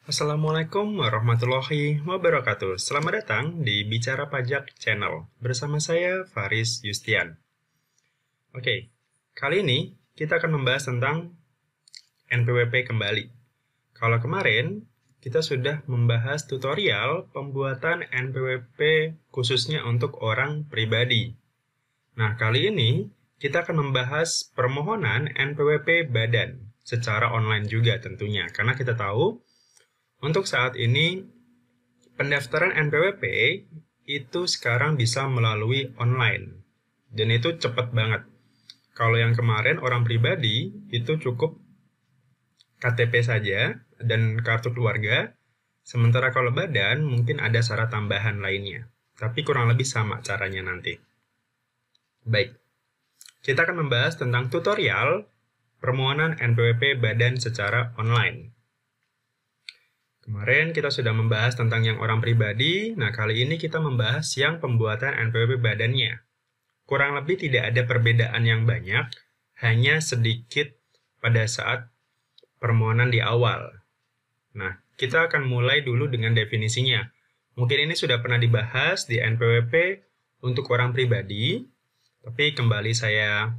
Assalamualaikum warahmatullahi wabarakatuh. Selamat datang di Bicara Pajak Channel. Bersama saya, Faris Yustian. Oke, kali ini kita akan membahas tentang NPWP kembali. Kalau kemarin, kita sudah membahas tutorial pembuatan NPWP khususnya untuk orang pribadi. Nah, kali ini kita akan membahas permohonan NPWP badan secara online juga tentunya. Karena kita tahu untuk saat ini, pendaftaran NPWP itu sekarang bisa melalui online. Dan itu cepat banget. Kalau yang kemarin orang pribadi, itu cukup KTP saja dan kartu keluarga. Sementara kalau badan, mungkin ada syarat tambahan lainnya. Tapi kurang lebih sama caranya nanti. Baik, kita akan membahas tentang tutorial permohonan NPWP badan secara online. Kemarin kita sudah membahas tentang yang orang pribadi, nah kali ini kita membahas yang pembuatan NPWP badannya. Kurang lebih tidak ada perbedaan yang banyak, hanya sedikit pada saat permohonan di awal. Nah, kita akan mulai dulu dengan definisinya. Mungkin ini sudah pernah dibahas di NPWP untuk orang pribadi, tapi kembali saya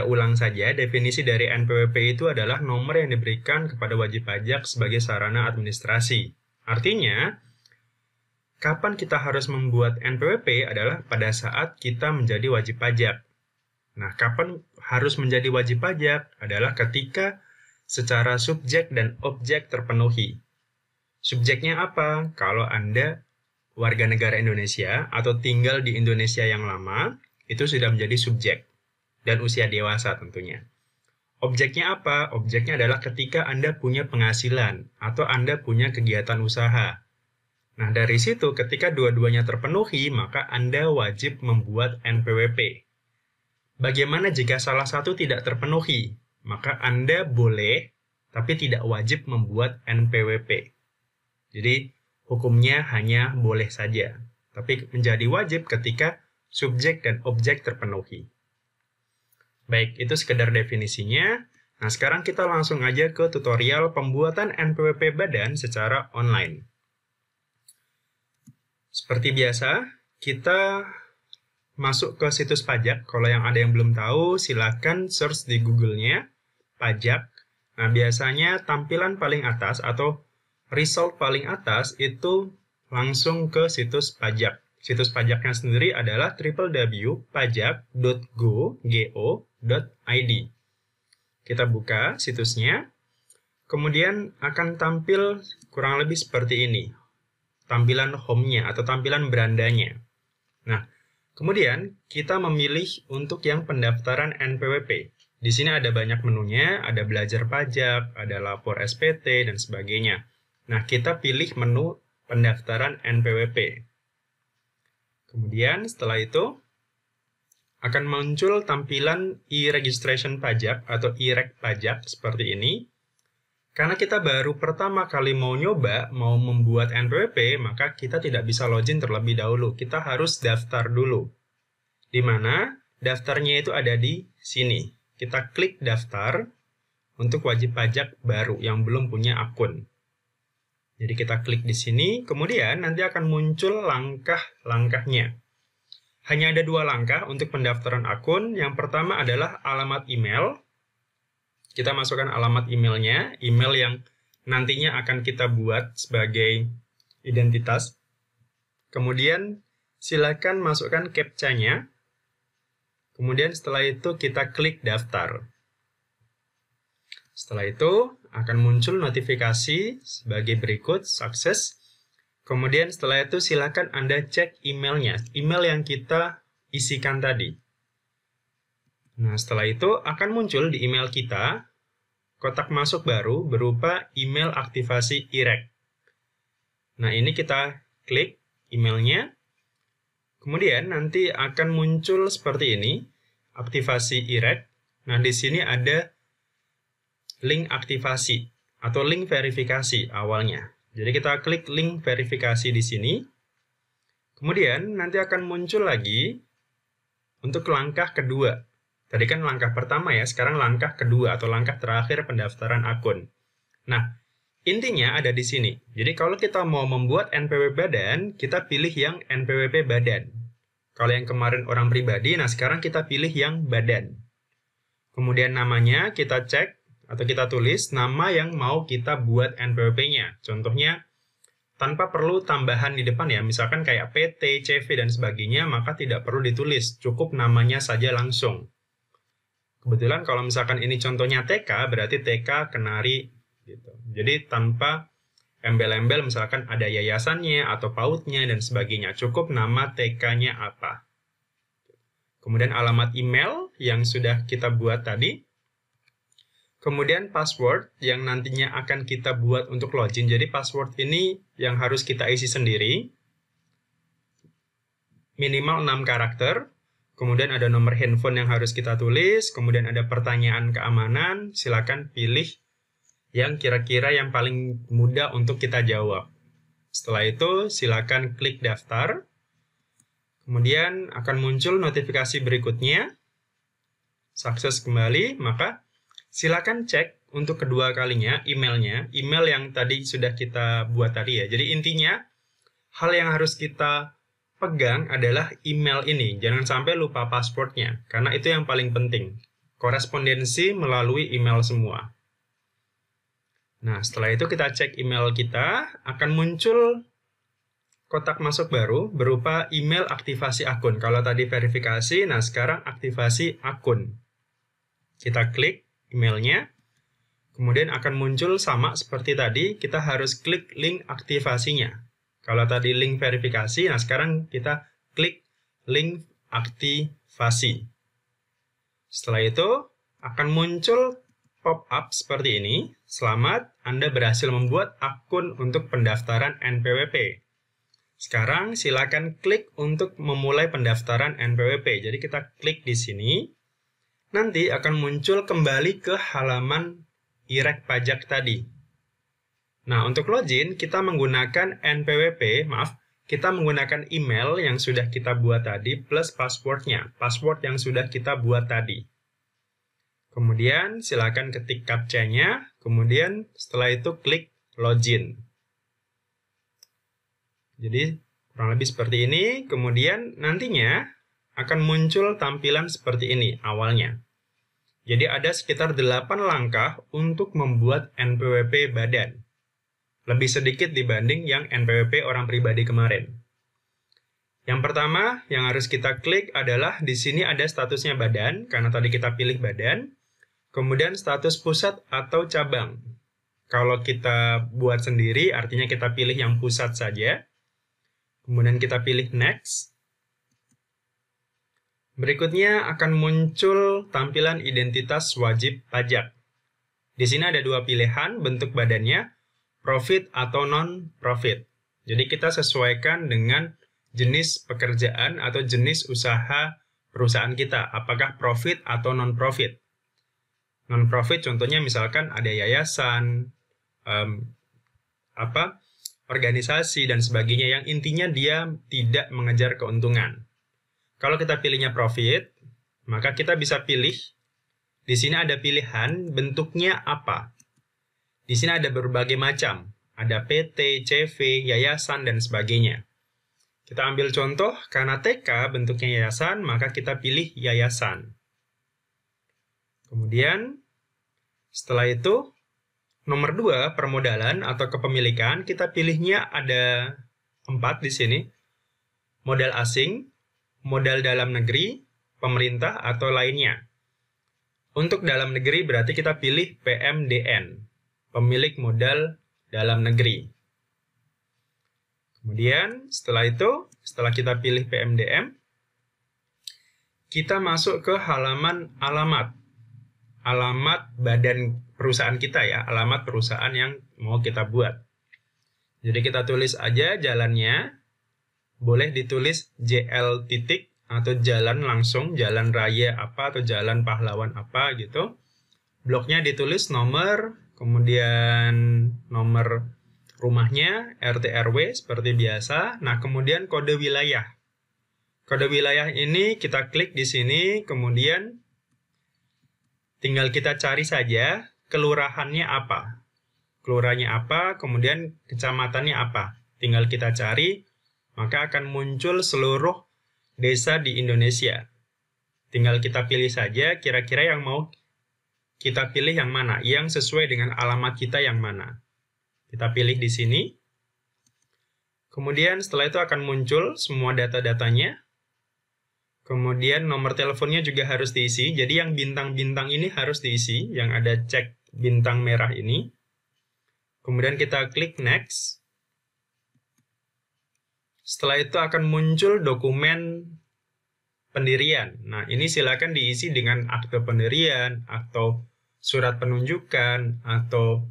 ulang saja, definisi dari NPWP itu adalah nomor yang diberikan kepada wajib pajak sebagai sarana administrasi. Artinya, kapan kita harus membuat NPWP adalah pada saat kita menjadi wajib pajak. Nah, kapan harus menjadi wajib pajak adalah ketika secara subjek dan objek terpenuhi. Subjeknya apa? Kalau Anda warga negara Indonesia atau tinggal di Indonesia yang lama, itu sudah menjadi subjek. Dan usia dewasa tentunya. Objeknya apa? Objeknya adalah ketika Anda punya penghasilan atau Anda punya kegiatan usaha. Nah, dari situ ketika dua-duanya terpenuhi, maka Anda wajib membuat NPWP. Bagaimana jika salah satu tidak terpenuhi? Maka Anda boleh, tapi tidak wajib membuat NPWP. Jadi, hukumnya hanya boleh saja. Tapi menjadi wajib ketika subjek dan objek terpenuhi. Baik, itu sekedar definisinya. Nah, sekarang kita langsung aja ke tutorial pembuatan NPWP badan secara online. Seperti biasa, kita masuk ke situs pajak. Kalau yang ada yang belum tahu, silakan search di Google-nya, pajak. Nah, biasanya tampilan paling atas atau result paling atas itu langsung ke situs pajak. Situs pajaknya sendiri adalah www.pajak.go.id. Kita buka situsnya, kemudian akan tampil kurang lebih seperti ini. Tampilan home-nya atau tampilan berandanya. Nah, kemudian kita memilih untuk yang pendaftaran NPWP. Di sini ada banyak menunya, ada belajar pajak, ada lapor SPT, dan sebagainya. Nah, kita pilih menu pendaftaran NPWP. Kemudian setelah itu akan muncul tampilan e-registration pajak atau e-reg pajak seperti ini. Karena kita baru pertama kali mau nyoba, mau membuat NPWP, maka kita tidak bisa login terlebih dahulu. Kita harus daftar dulu. Di mana daftarnya itu ada di sini. Kita klik daftar untuk wajib pajak baru yang belum punya akun. Jadi kita klik di sini, kemudian nanti akan muncul langkah-langkahnya. Hanya ada 2 langkah untuk pendaftaran akun. Yang pertama adalah alamat email. Kita masukkan alamat emailnya, email yang nantinya akan kita buat sebagai identitas. Kemudian silakan masukkan CAPTCHA-nya. Kemudian setelah itu kita klik daftar. Setelah itu akan muncul notifikasi sebagai berikut, sukses. Kemudian setelah itu silakan Anda cek emailnya, email yang kita isikan tadi. Nah, setelah itu akan muncul di email kita kotak masuk baru berupa email aktivasi e-reg. Nah, ini kita klik emailnya. Kemudian nanti akan muncul seperti ini, aktivasi e-reg. Nah, di sini ada link aktivasi atau link verifikasi awalnya. Jadi kita klik link verifikasi di sini. Kemudian nanti akan muncul lagi untuk langkah kedua. Tadi kan langkah pertama ya, sekarang langkah kedua atau langkah terakhir pendaftaran akun. Nah, Intinya ada di sini. Jadi kalau kita mau membuat NPWP badan, kita pilih yang NPWP badan. Kalau yang kemarin orang pribadi, nah sekarang kita pilih yang badan. Kemudian namanya kita cek atau kita tulis nama yang mau kita buat NPWP-nya. Contohnya tanpa perlu tambahan di depan ya, misalkan kayak PT, CV, dan sebagainya, maka tidak perlu ditulis, cukup namanya saja langsung. Kebetulan kalau misalkan ini contohnya TK, berarti TK Kenari. Gitu. Jadi tanpa embel-embel misalkan ada yayasannya atau PAUD-nya dan sebagainya, cukup nama TK-nya apa. Kemudian alamat email yang sudah kita buat tadi. Kemudian password yang nantinya akan kita buat untuk login. Jadi password ini yang harus kita isi sendiri. Minimal 6 karakter. Kemudian ada nomor handphone yang harus kita tulis. Kemudian ada pertanyaan keamanan. Silakan pilih yang kira-kira yang paling mudah untuk kita jawab. Setelah itu silakan klik daftar. Kemudian akan muncul notifikasi berikutnya. Sukses kembali, maka silakan cek untuk kedua kalinya emailnya, email yang tadi sudah kita buat tadi ya. Jadi intinya, hal yang harus kita pegang adalah email ini. Jangan sampai lupa passwordnya, karena itu yang paling penting. Korespondensi melalui email semua. Nah, setelah itu kita cek email kita, akan muncul kotak masuk baru berupa email aktivasi akun. Kalau tadi verifikasi, nah sekarang aktivasi akun. Kita klik emailnya, kemudian akan muncul sama seperti tadi, kita harus klik link aktivasinya. Kalau tadi link verifikasi, nah sekarang kita klik link aktivasi. Setelah itu, akan muncul pop-up seperti ini. Selamat, Anda berhasil membuat akun untuk pendaftaran NPWP. Sekarang silakan klik untuk memulai pendaftaran NPWP. Jadi kita klik di sini. Nanti akan muncul kembali ke halaman IREK pajak tadi. Nah, untuk login kita menggunakan NPWP, kita menggunakan email yang sudah kita buat tadi plus passwordnya, password yang sudah kita buat tadi. Kemudian silakan ketik captcha-nya, kemudian setelah itu klik login. Jadi kurang lebih seperti ini, kemudian nantinya akan muncul tampilan seperti ini awalnya. Jadi ada sekitar 8 langkah untuk membuat NPWP badan. Lebih sedikit dibanding yang NPWP orang pribadi kemarin. Yang pertama yang harus kita klik adalah di sini ada statusnya badan, karena tadi kita pilih badan. Kemudian status pusat atau cabang. Kalau kita buat sendiri, artinya kita pilih yang pusat saja. Kemudian kita pilih next. Berikutnya akan muncul tampilan identitas wajib pajak. Di sini ada dua pilihan bentuk badannya, profit atau non-profit. Jadi kita sesuaikan dengan jenis pekerjaan atau jenis usaha perusahaan kita, apakah profit atau non-profit. Non-profit contohnya misalkan ada yayasan, organisasi dan sebagainya yang intinya dia tidak mengejar keuntungan. Kalau kita pilihnya profit, maka kita bisa pilih, di sini ada pilihan bentuknya apa. Di sini ada berbagai macam, ada PT, CV, yayasan, dan sebagainya. Kita ambil contoh, karena TK bentuknya yayasan, maka kita pilih yayasan. Kemudian, setelah itu, nomor 2, permodalan atau kepemilikan, kita pilihnya ada 4 di sini. Modal asing, modal dalam negeri, pemerintah, atau lainnya. Untuk dalam negeri berarti kita pilih PMDN, pemilik modal dalam negeri. Kemudian setelah itu, setelah kita pilih PMDM, kita masuk ke halaman alamat. Alamat badan perusahaan kita ya, alamat perusahaan yang mau kita buat. Jadi kita tulis aja jalannya, boleh ditulis JL titik atau jalan langsung, jalan raya apa atau jalan pahlawan apa gitu. Bloknya ditulis nomor, kemudian nomor rumahnya, RT RW seperti biasa. Nah, kemudian kode wilayah. Kode wilayah ini kita klik di sini, kemudian tinggal kita cari saja kelurahannya apa. kelurahannya apa, kemudian kecamatannya apa. Tinggal kita cari, maka akan muncul seluruh desa di Indonesia. Tinggal kita pilih saja kira-kira yang mau kita pilih yang mana, yang sesuai dengan alamat kita yang mana. Kita pilih di sini. Kemudian setelah itu akan muncul semua data-datanya. Kemudian nomor teleponnya juga harus diisi. Jadi yang bintang-bintang ini harus diisi, yang ada cek bintang merah ini. Kemudian kita klik next. Setelah itu akan muncul dokumen pendirian. Nah, ini silakan diisi dengan akte pendirian atau surat penunjukan atau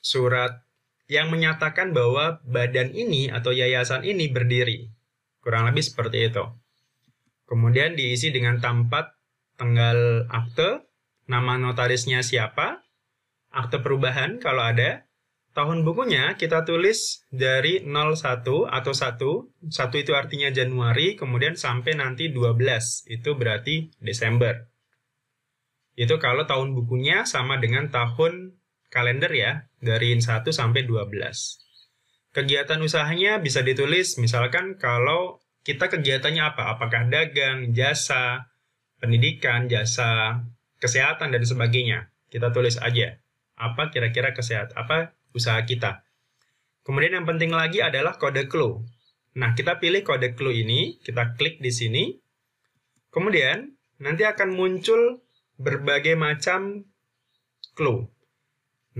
surat yang menyatakan bahwa badan ini atau yayasan ini berdiri. Kurang lebih seperti itu. Kemudian diisi dengan tempat tanggal akte, nama notarisnya siapa, akte perubahan kalau ada, tahun bukunya kita tulis dari 01 atau 1 itu artinya Januari, kemudian sampai nanti 12, itu berarti Desember. Itu kalau tahun bukunya sama dengan tahun kalender ya, dari 1 sampai 12. Kegiatan usahanya bisa ditulis, misalkan kalau kita kegiatannya apa? Apakah dagang, jasa, pendidikan, jasa, kesehatan, dan sebagainya. Kita tulis aja. Apa kira-kira usaha kita. Kemudian yang penting lagi adalah kode clue. Nah, kita pilih kode clue ini, kita klik di sini. Kemudian, nanti akan muncul berbagai macam clue.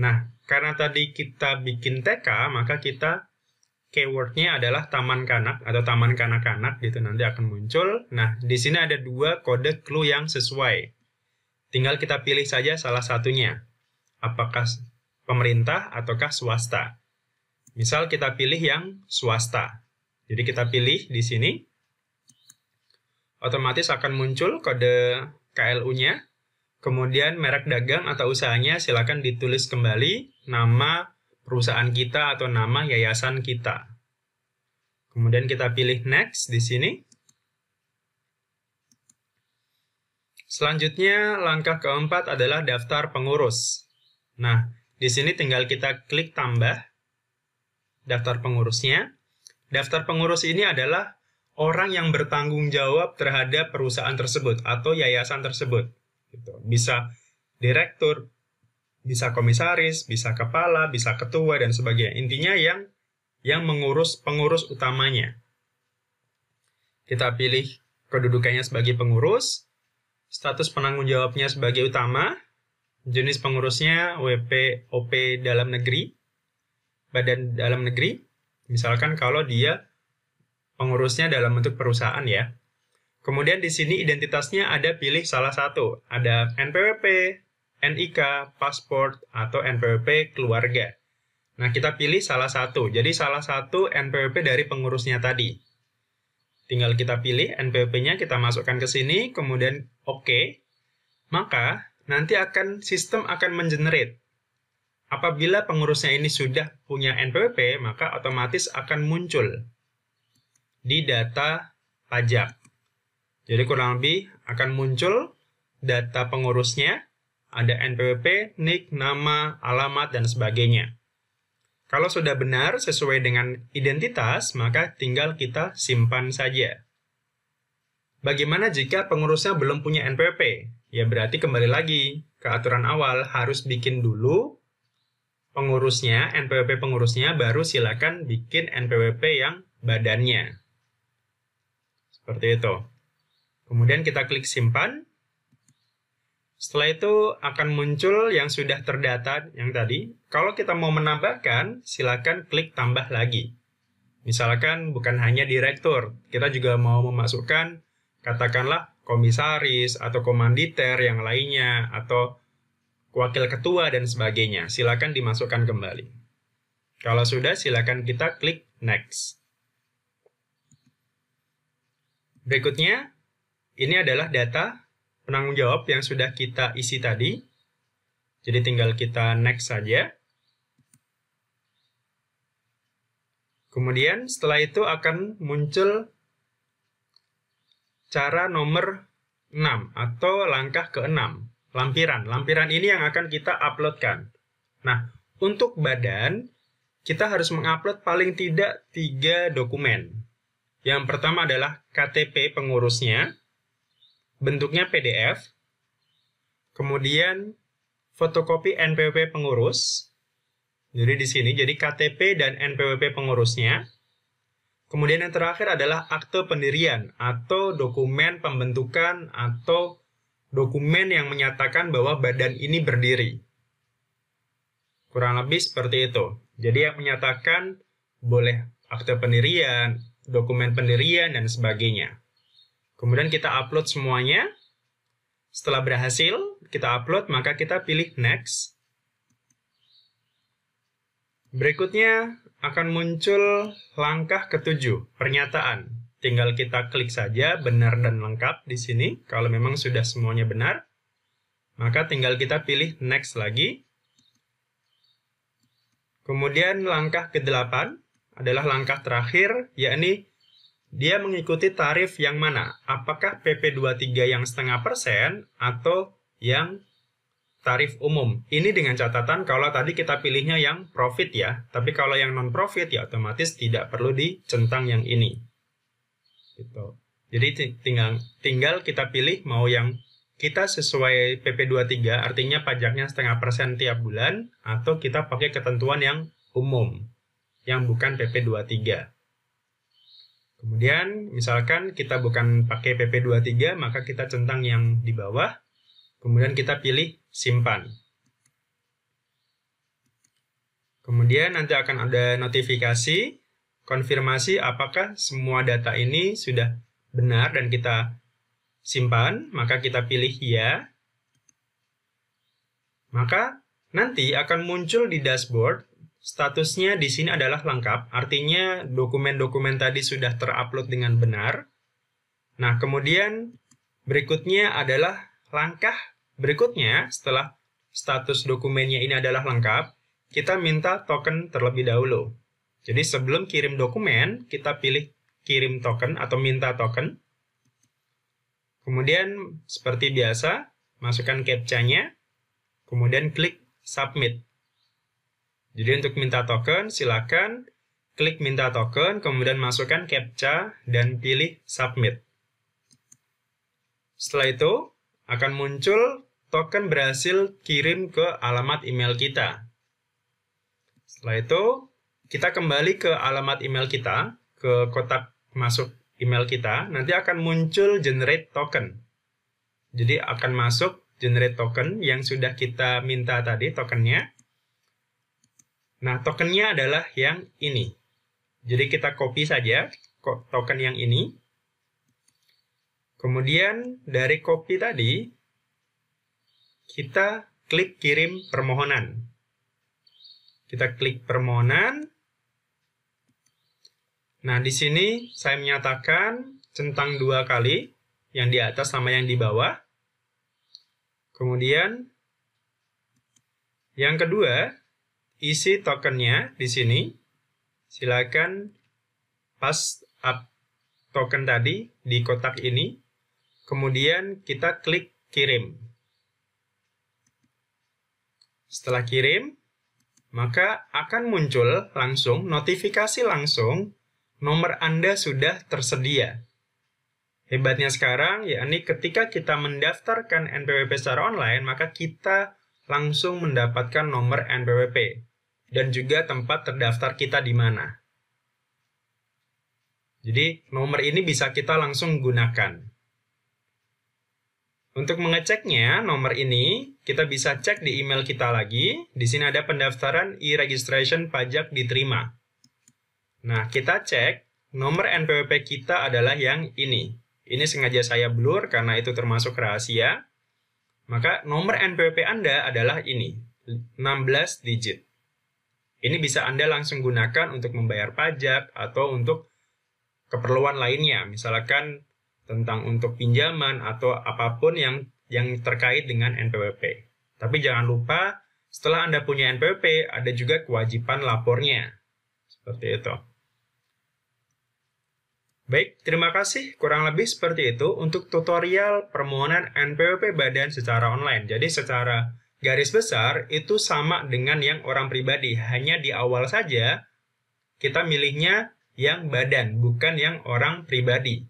Nah, karena tadi kita bikin TK, maka kita keywordnya adalah taman kanak atau taman kanak-kanak gitu nanti akan muncul. Nah, di sini ada 2 kode clue yang sesuai. Tinggal kita pilih saja salah satunya. Apakah pemerintah ataukah swasta. Misal kita pilih yang swasta. Jadi kita pilih di sini. Otomatis akan muncul kode KLU-nya. Kemudian merek dagang atau usahanya silakan ditulis kembali nama perusahaan kita atau nama yayasan kita. Kemudian kita pilih next di sini. Selanjutnya langkah keempat adalah daftar pengurus. Nah, di sini tinggal kita klik tambah daftar pengurusnya. Daftar pengurus ini adalah orang yang bertanggung jawab terhadap perusahaan tersebut atau yayasan tersebut. Bisa direktur, bisa komisaris, bisa kepala, bisa ketua, dan sebagainya. Intinya yang mengurus pengurus utamanya. Kita pilih kedudukannya sebagai pengurus, status penanggung jawabnya sebagai utama, jenis pengurusnya WP, OP dalam negeri, badan dalam negeri. Misalkan kalau dia pengurusnya dalam bentuk perusahaan ya. Kemudian di sini identitasnya ada pilih salah satu. Ada NPWP, NIK, paspor, atau NPWP keluarga. Nah, kita pilih salah satu. Jadi, salah satu NPWP dari pengurusnya tadi. Tinggal kita pilih NPWP-nya, kita masukkan ke sini, kemudian OK. Maka, nanti sistem akan mengenerate. Apabila pengurusnya ini sudah punya NPWP, maka otomatis akan muncul di data pajak. Jadi, kurang lebih akan muncul data pengurusnya, ada NPWP, NIK, nama, alamat, dan sebagainya. Kalau sudah benar sesuai dengan identitas, maka tinggal kita simpan saja. Bagaimana jika pengurusnya belum punya NPWP? Ya berarti kembali lagi ke aturan awal, harus bikin dulu pengurusnya, NPWP pengurusnya, baru silakan bikin NPWP yang badannya. Seperti itu. Kemudian kita klik simpan. Setelah itu akan muncul yang sudah terdata yang tadi. Kalau kita mau menambahkan, silakan klik tambah lagi. Misalkan bukan hanya direktur, kita juga mau memasukkan katakanlah komisaris atau komanditer yang lainnya atau wakil ketua dan sebagainya. Silakan dimasukkan kembali. Kalau sudah, silakan kita klik next. Berikutnya, ini adalah data penanggung jawab yang sudah kita isi tadi. Jadi tinggal kita next saja. Kemudian setelah itu akan muncul cara nomor 6 atau langkah ke-6. Lampiran. Lampiran ini yang akan kita uploadkan. Nah, untuk badan, kita harus mengupload paling tidak 3 dokumen. Yang pertama adalah KTP pengurusnya, bentuknya PDF, kemudian fotokopi NPWP pengurus, jadi di sini, jadi KTP dan NPWP pengurusnya. Kemudian yang terakhir adalah akte pendirian atau dokumen pembentukan atau dokumen yang menyatakan bahwa badan ini berdiri. Kurang lebih seperti itu. Jadi yang menyatakan boleh akte pendirian, dokumen pendirian, dan sebagainya. Kemudian kita upload semuanya. Setelah berhasil, kita upload, maka kita pilih Next. Berikutnya akan muncul langkah ke-7, pernyataan. Tinggal kita klik saja benar dan lengkap di sini. Kalau memang sudah semuanya benar, maka tinggal kita pilih Next lagi. Kemudian langkah ke-8 adalah langkah terakhir, yakni dia mengikuti tarif yang mana? Apakah PP23 yang 0,5% atau yang tarif umum? Ini dengan catatan kalau tadi kita pilihnya yang profit ya. Tapi kalau yang non-profit ya otomatis tidak perlu dicentang yang ini. Gitu. Jadi tinggal kita pilih mau yang kita sesuai PP23, artinya pajaknya 0,5% tiap bulan, atau kita pakai ketentuan yang umum, yang bukan PP23. Kemudian, misalkan kita bukan pakai PP23, maka kita centang yang di bawah. Kemudian kita pilih simpan. Kemudian nanti akan ada notifikasi, konfirmasi apakah semua data ini sudah benar dan kita simpan. Maka kita pilih ya. Maka nanti akan muncul di dashboard. Statusnya di sini adalah lengkap, artinya dokumen-dokumen tadi sudah terupload dengan benar. Nah, kemudian berikutnya adalah langkah berikutnya setelah status dokumennya ini adalah lengkap, kita minta token terlebih dahulu. Jadi sebelum kirim dokumen, kita pilih kirim token atau minta token. Kemudian seperti biasa, masukkan captcha-nya, kemudian klik submit. Jadi untuk minta token, silakan klik minta token, kemudian masukkan captcha dan pilih submit. Setelah itu, akan muncul token berhasil kirim ke alamat email kita. Setelah itu, kita kembali ke alamat email kita, ke kotak masuk email kita, nanti akan muncul generate token. Jadi akan masuk generate token yang sudah kita minta tadi tokennya. Nah, tokennya adalah yang ini. Jadi kita copy saja token yang ini. Kemudian dari copy tadi, kita klik kirim permohonan. Kita klik permohonan. Nah, di sini saya menyatakan centang 2 kali, yang di atas sama yang di bawah. Kemudian, yang kedua, isi tokennya di sini. Silakan paste up token tadi di kotak ini. Kemudian kita klik kirim. Setelah kirim, maka akan muncul langsung notifikasi langsung nomor Anda sudah tersedia. Hebatnya sekarang, yakni ketika kita mendaftarkan NPWP secara online, maka kita langsung mendapatkan nomor NPWP dan juga tempat terdaftar kita di mana. Jadi nomor ini bisa kita langsung gunakan. Untuk mengeceknya nomor ini, kita bisa cek di email kita lagi. Di sini ada pendaftaran e-registration pajak diterima. Nah, kita cek nomor NPWP kita adalah yang ini. Ini sengaja saya blur karena itu termasuk rahasia. Maka nomor NPWP Anda adalah ini, 16 digit. Ini bisa Anda langsung gunakan untuk membayar pajak atau untuk keperluan lainnya, misalkan tentang untuk pinjaman atau apapun yang terkait dengan NPWP. Tapi jangan lupa, setelah Anda punya NPWP, ada juga kewajiban lapornya. Seperti itu. Baik, terima kasih. Kurang lebih seperti itu untuk tutorial permohonan NPWP badan secara online. Jadi secara garis besar itu sama dengan yang orang pribadi. Hanya di awal saja kita milihnya yang badan, bukan yang orang pribadi.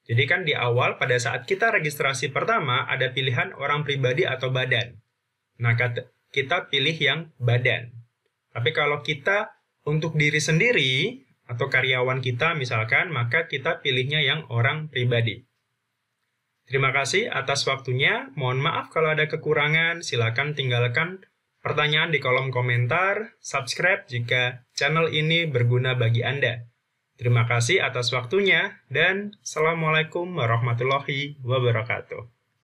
Jadi kan di awal pada saat kita registrasi pertama ada pilihan orang pribadi atau badan. Nah, kita pilih yang badan. Tapi kalau kita untuk diri sendiri atau karyawan kita misalkan, maka kita pilihnya yang orang pribadi. Terima kasih atas waktunya. Mohon maaf kalau ada kekurangan. Silakan tinggalkan pertanyaan di kolom komentar. Subscribe jika channel ini berguna bagi Anda. Terima kasih atas waktunya dan Assalamualaikum warahmatullahi wabarakatuh.